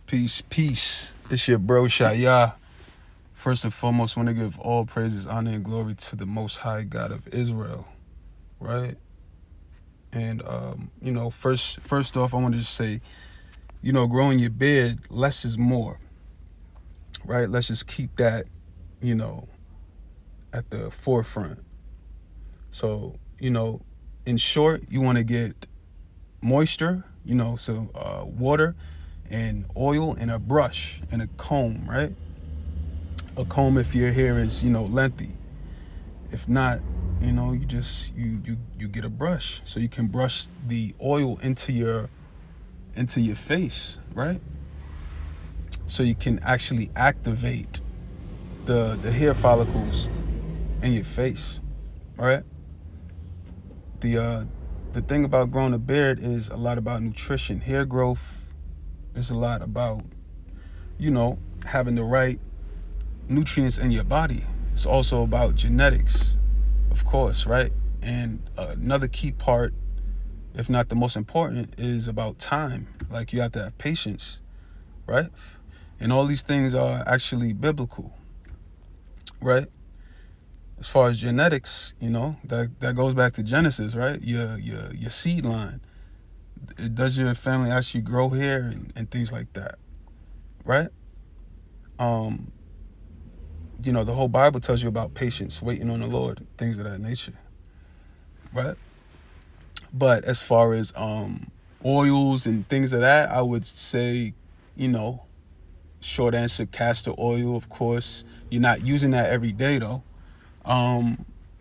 Peace, peace. It's your bro Shaya. First and foremost, want to give all praises, honor, and glory to the Most High God of Israel, right? And first off, I want to just say, growing your beard, less is more, right? Let's just keep that, you know, at the forefront. So, in short, you want to get moisture, water and oil and a brush and a comb, right? A comb if your hair is lengthy. If not, you just you get a brush so you can brush the oil into your face, right? So you can actually activate the hair follicles in your face, right? The thing about growing a beard is a lot about nutrition. Hair growth is a lot about having the right nutrients in your body. It's also about genetics, of course, right? And another key part, if not the most important, is about time. Like, you have to have patience, right? And all these things are actually biblical, right? As far as genetics, that goes back to Genesis, right? Your seed line. Does your family actually grow hair and things like that, right? The whole Bible tells you about patience, waiting on the Lord, things of that nature, right? But as far as oils and things of that, I would say, short answer, castor oil, of course. You're not using that every day, though.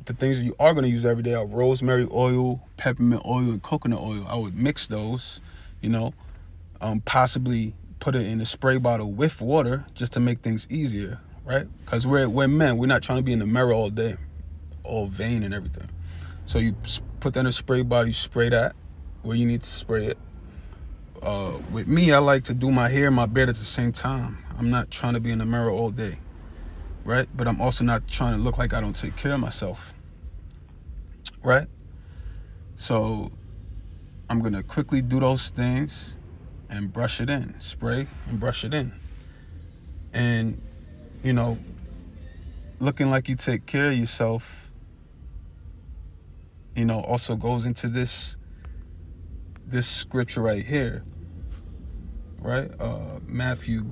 The things that you are going to use every day are rosemary oil, peppermint oil, and coconut oil. I would mix those, possibly put it in a spray bottle with water just to make things easier, right? Because we're men. We're not trying to be in the mirror all day, all vain and everything. So you put that in a spray bottle, you spray that where you need to spray it. With me, I like to do my hair and my beard at the same time. I'm not trying to be in the mirror all day, right? But I'm also not trying to look like I don't take care of myself, right? So I'm going to quickly do those things and brush it in, spray and brush it in. And, looking like you take care of yourself, also goes into this scripture right here, right? Matthew,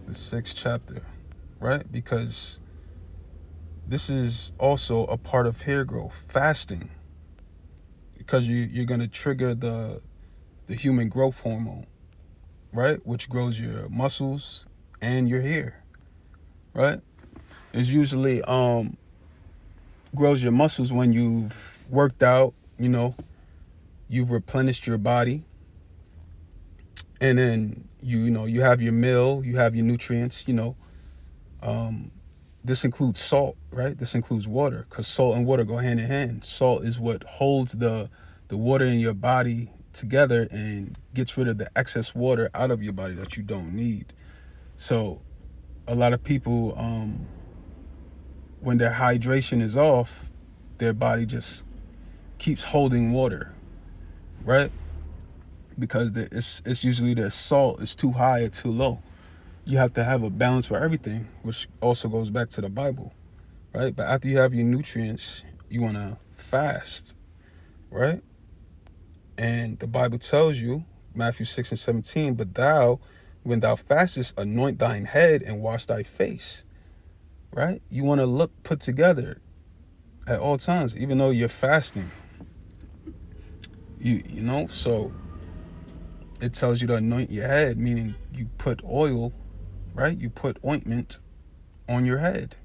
the 6th chapter, right? Because this is also a part of hair growth, fasting, because you're going to trigger the human growth hormone, right? Which grows your muscles and your hair, right? It's usually grows your muscles when you've worked out, you've replenished your body, and then you have your meal, you have your nutrients, this includes salt, right? This includes water, because salt and water go hand in hand. Salt is what holds the water in your body together and gets rid of the excess water out of your body that you don't need. So a lot of people, when their hydration is off, their body just keeps holding water, right? Because it's usually the salt is too high or too low. You have to have a balance for everything, which also goes back to the Bible, right? But after you have your nutrients, you want to fast, right? And the Bible tells you, Matthew 6:17, but thou, when thou fastest, anoint thine head and wash thy face, right? You want to look put together at all times, even though you're fasting. So it tells you to anoint your head, meaning you put oil, right? You put ointment on your head,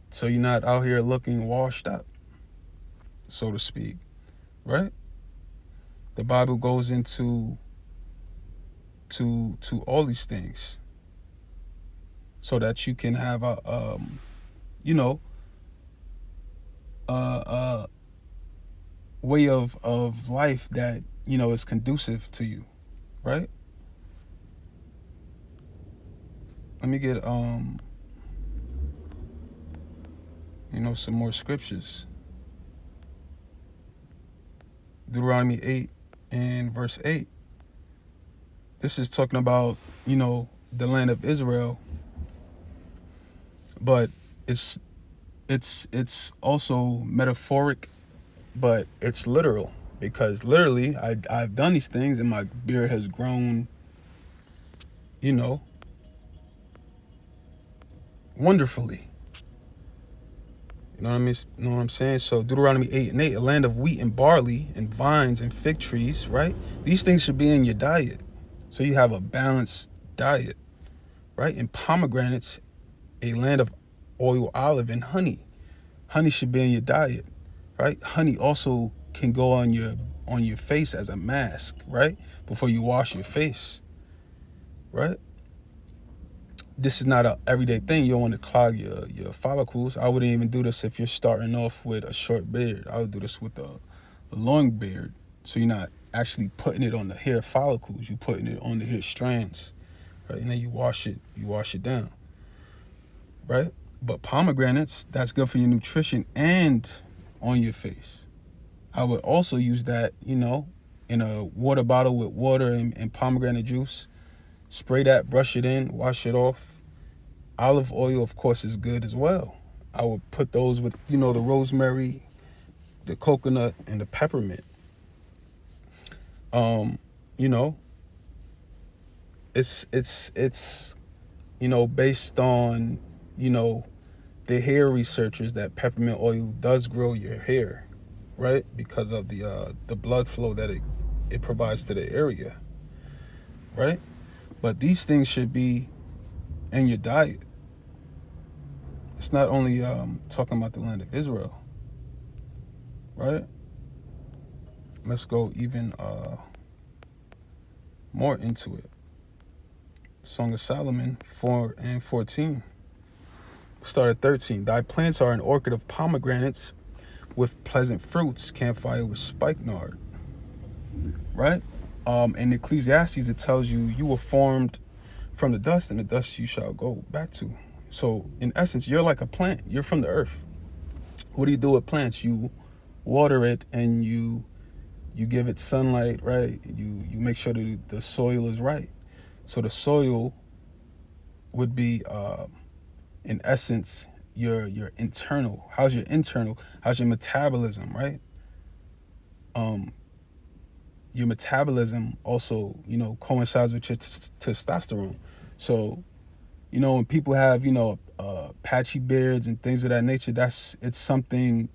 so you're not out here looking washed up, so to speak, right? The Bible goes into to all these things so that you can have a way of life that is conducive to you, right? Let me get some more scriptures. Deuteronomy 8 and verse 8. This is talking about, the land of Israel, but it's it's also metaphoric, but it's literal, because literally I've done these things and my beard has grown, you know, wonderfully. You know what I mean? You know what I'm saying? So Deuteronomy 8:8, a land of wheat and barley and vines and fig trees, right? These things should be in your diet. So you have a balanced diet, right? And pomegranates, a land of oil, olive, and honey. Honey should be in your diet, right? Honey also can go on your face as a mask, right? Before you wash your face, right? This is not a everyday thing. You don't want to clog your follicles. I wouldn't even do this if you're starting off with a short beard. I would do this with a long beard. So you're not actually putting it on the hair follicles. You're putting it on the hair strands, right? And then you wash it down, right? But pomegranates, that's good for your nutrition and on your face. I would also use that, in a water bottle with water and pomegranate juice. Spray that, brush it in, wash it off. Olive oil, of course, is good as well. I would put those with, the rosemary, the coconut, and the peppermint. Um, you know, it's based on, the hair researchers, that peppermint oil does grow your hair, right? Because of the blood flow that it provides to the area, right? But these things should be in your diet. It's not only talking about the land of Israel, right? Let's go even more into it. Song of Solomon 4:14. Start at 13. Thy plants are an orchard of pomegranates with pleasant fruits, campfire with spikenard. Right? In Ecclesiastes, it tells you were formed from the dust, and the dust you shall go back to. So, in essence, you're like a plant. You're from the earth. What do you do with plants? You water it, and you give it sunlight, right? You make sure that the soil is right. So the soil would be, in essence, your internal. How's your internal? How's your metabolism, right? Your metabolism also, coincides with your testosterone. So, when people have, patchy beards and things of that nature, it's something,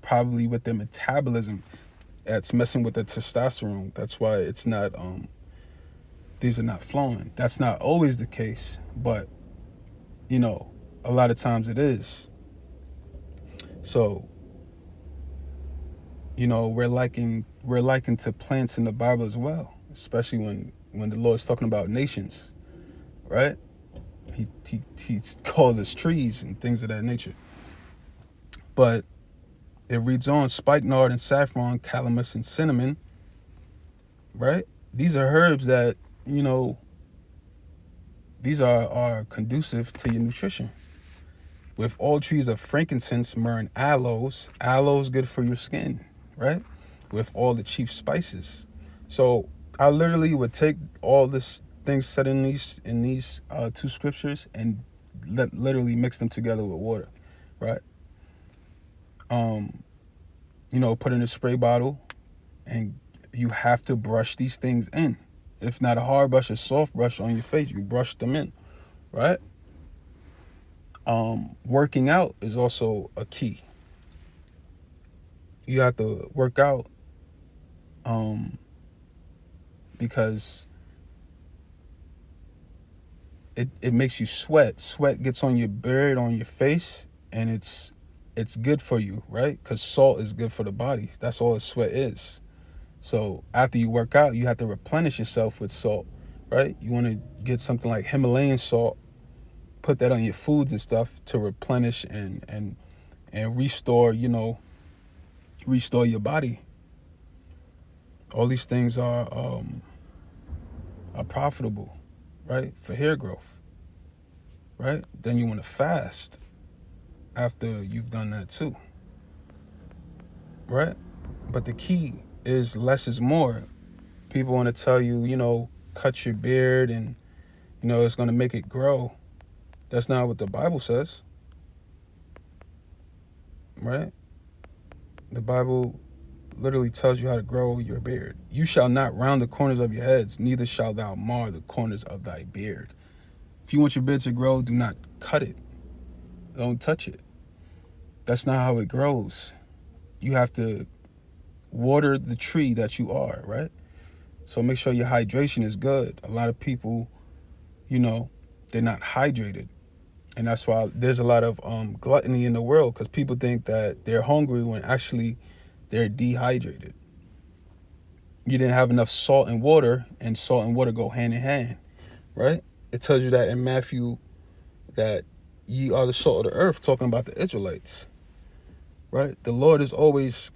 probably with their metabolism that's messing with the testosterone. That's why it's not, these are not flowing. That's not always the case, but, a lot of times it is. So, we're likened to plants in the Bible as well, especially when the Lord's talking about nations, right? He calls us trees and things of that nature. But it reads on: spikenard and saffron, calamus and cinnamon, right? These are herbs that, these are conducive to your nutrition. With all trees of frankincense, myrrh, and aloes. Aloes good for your skin, right? With all the chief spices. So I literally would take all this things said in these two scriptures and literally mix them together with water, right? Put in a spray bottle, and you have to brush these things in. If not a hard brush, a soft brush on your face, you brush them in, right? Working out is also a key. You have to work out, because it makes you sweat. Sweat gets on your beard, on your face, and it's good for you, right? Because salt is good for the body. That's all the sweat is. So after you work out, you have to replenish yourself with salt, right? You want to get something like Himalayan salt, put that on your foods and stuff to replenish and restore, restore your body. All these things are profitable, right? For hair growth, right? Then you want to fast after you've done that too, right? But the key is less is more. People want to tell you, cut your beard and, it's going to make it grow. That's not what the Bible says, right? The Bible literally tells you how to grow your beard. You shall not round the corners of your heads, neither shalt thou mar the corners of thy beard. If you want your beard to grow, do not cut it. Don't touch it. That's not how it grows. You have to water the tree that you are, right? So make sure your hydration is good. A lot of people, they're not hydrated. And that's why there's a lot of gluttony in the world, because people think that they're hungry when actually they're dehydrated. You didn't have enough salt and water go hand in hand, right? It tells you that in Matthew that ye are the salt of the earth, talking about the Israelites, right? The Lord is always,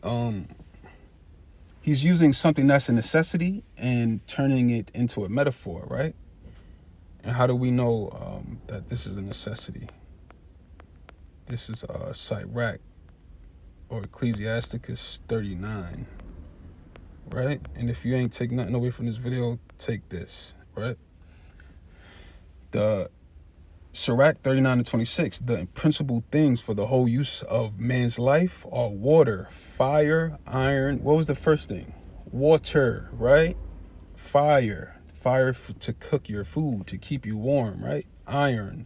he's using something that's a necessity and turning it into a metaphor, right? And how do we know that this is a necessity? This is Sirach, or Ecclesiasticus 39, right? And if you ain't take nothing away from this video, take this, right? The Sirach 39:26, the principal things for the whole use of man's life are water, fire, iron. What was the first thing? Water, right? Fire to cook your food, to keep you warm, right? Iron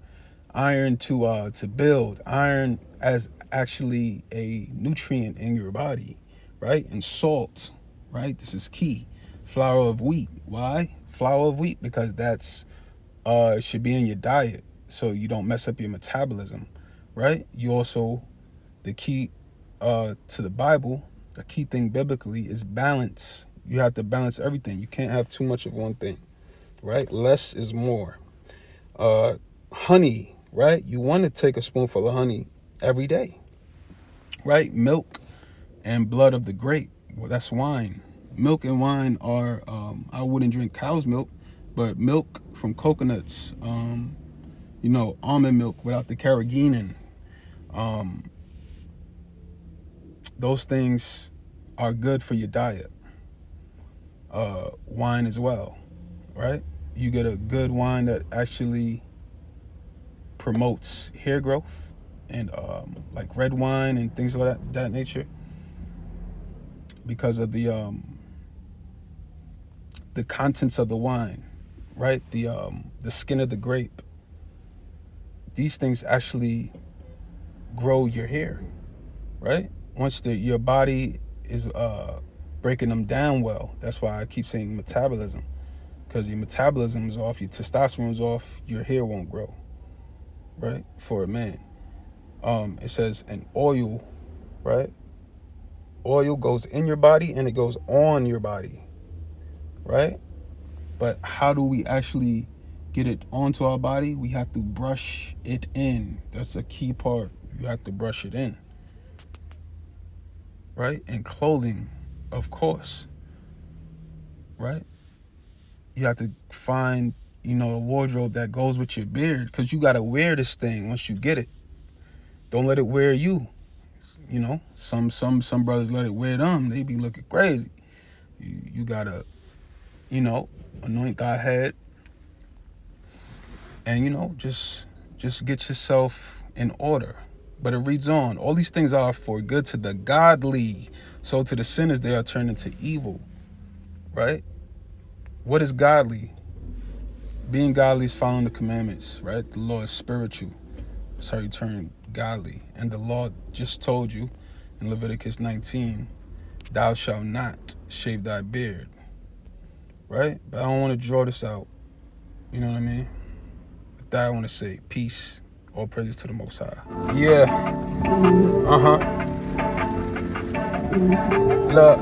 to build. Iron as actually a nutrient in your body, right? And salt, right? This is key. Flour of wheat. Why? Flour of wheat, because that's it should be in your diet so you don't mess up your metabolism, right? You also, the key to the Bible, the key thing biblically is balance. You have to balance everything. You can't have too much of one thing, right? Less is more. Honey, right? You want to take a spoonful of honey every day, right? Milk and blood of the grape. Well, that's wine. Milk and wine are, I wouldn't drink cow's milk, but milk from coconuts, almond milk without the carrageenan. Those things are good for your diet. Wine as well, right? You get a good wine that actually promotes hair growth, and like red wine and things like that nature, because of the contents of the wine, right? The skin of the grape. These things actually grow your hair, right? Once your body is breaking them down well. That's why I keep saying metabolism, because your metabolism is off, your testosterone is off, your hair won't grow, right? For a man. It says an oil, right? Oil goes in your body and it goes on your body, right? But how do we actually get it onto our body? We have to brush it in. That's a key part. You have to brush it in, right? And clothing, of course, right? You have to find, a wardrobe that goes with your beard, because you got to wear this thing once you get it. Don't let it wear you. Some brothers let it wear them. They be looking crazy. You gotta, anoint thy head, and just get yourself in order. But it reads on. All these things are for good to the godly. So to the sinners, they are turned into evil, right? What is godly? Being godly is following the commandments, right? The law is spiritual. That's how you turn godly. And the law just told you in Leviticus 19, thou shalt not shave thy beard, right? But I don't want to draw this out. You know what I mean? With that, I want to say peace. All praises to the Most High. Yeah. Look,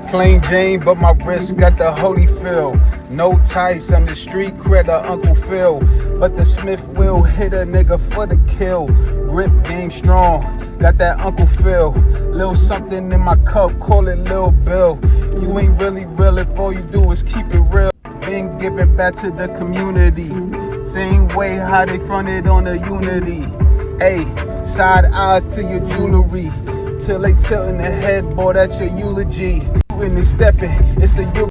plain Jane, but my wrist got the holy feel. No ties, I'm the street cred of Uncle Phil. But the Smith will hit a nigga for the kill. Grip game strong, got that Uncle Phil. Little something in my cup, call it Lil Bill. You ain't really real if all you do is keep it real. Been giving back to the community. Same way how they fronted on the unity. Hey, side eyes to your jewelry. Till they tilting the head, boy, that's your eulogy. You in the stepping, it's the